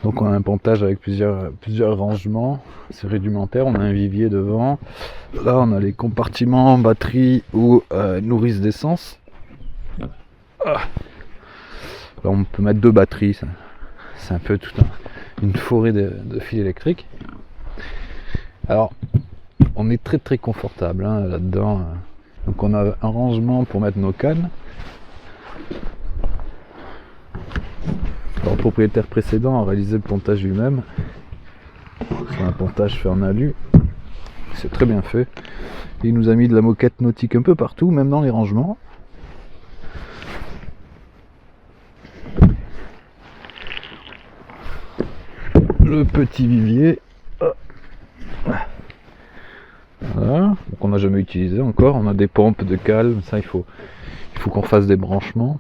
Donc on a un pontage avec plusieurs rangements, c'est rudimentaire, on a un vivier devant. Là on a les compartiments batterie ou nourrice d'essence. Là on peut mettre 2 batteries, c'est un peu une forêt de fils électriques. Alors on est très confortable là-dedans. Donc on a un rangement pour mettre nos cannes. Alors, le propriétaire précédent a réalisé le pontage lui-même. C'est un pontage fait en alu. C'est très bien fait. Il nous a mis de la moquette nautique un peu partout, même dans les rangements. Le petit vivier. Voilà. Donc on n'a jamais utilisé encore. On a des pompes de cale. Ça, il faut qu'on fasse des branchements.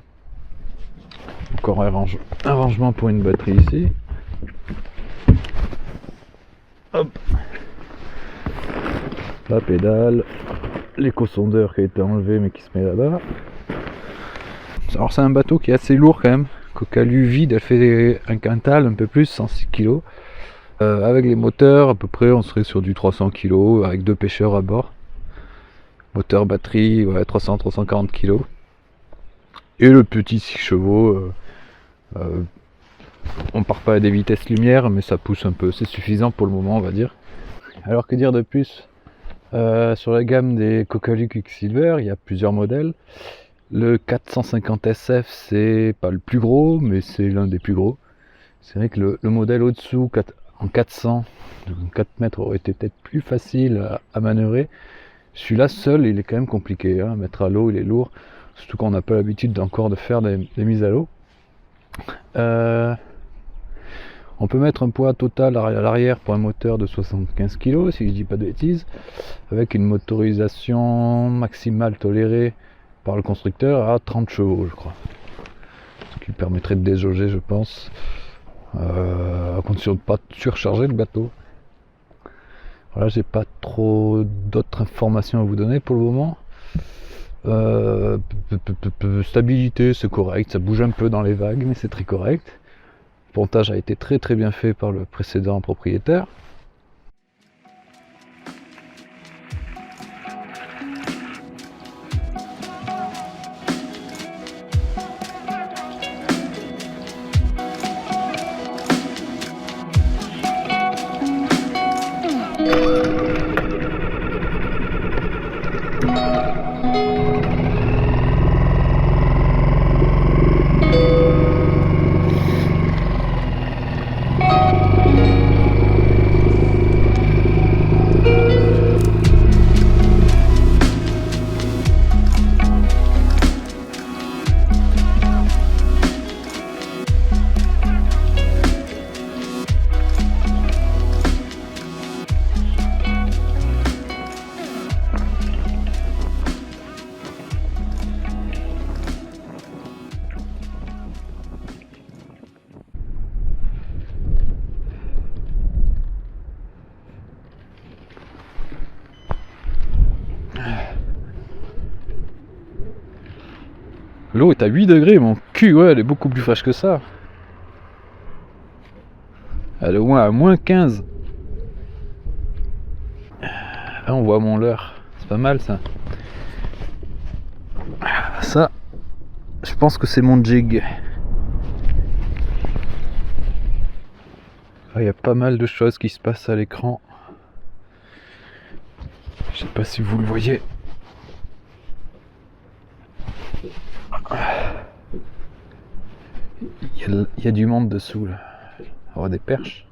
Encore un rangement pour une batterie ici. Hop. La pédale, l'éco-sondeur qui a été enlevé mais qui se met là-bas. Alors c'est un bateau qui est assez lourd quand même. Cocalu vide, elle fait un quintal, un peu plus, 106 kg. Avec les moteurs, à peu près, on serait sur du 300 kg avec 2 pêcheurs à bord. Moteur batterie, ouais, 340 kg. Et le petit 6 chevaux. On part pas à des vitesses lumière, mais ça pousse un peu, c'est suffisant pour le moment, on va dire. Alors que dire de plus sur la gamme des Cocalu Quicksilver, il y a plusieurs modèles. Le 450 SF, c'est pas le plus gros, mais c'est l'un des plus gros. C'est vrai que le modèle au-dessous, en 400, 4 mètres, aurait été peut-être plus facile à manœuvrer. Celui-là seul, il est quand même compliqué, hein. Mettre à l'eau, il est lourd, surtout qu'on n'a pas l'habitude encore de faire des mises à l'eau. On peut mettre un poids total à l'arrière pour un moteur de 75 kg, si je dis pas de bêtises, avec une motorisation maximale tolérée par le constructeur à 30 chevaux, je crois. Ce qui permettrait de déjauger, je pense, à condition de ne pas surcharger le bateau. Voilà, j'ai pas trop d'autres informations à vous donner pour le moment. Stabilité, c'est correct, ça bouge un peu dans les vagues, mais c'est très correct. Le pontage a été très bien fait par le précédent propriétaire. L'eau est à 8 degrés, mon cul, ouais, elle est beaucoup plus fraîche que ça. Elle est au moins à moins 15. Là, on voit mon leurre. C'est pas mal, ça. Ça, je pense que c'est mon jig. Il y a pas mal de choses qui se passent à l'écran. Je sais pas si vous le voyez. Il y a du monde dessous là. On voit des perches.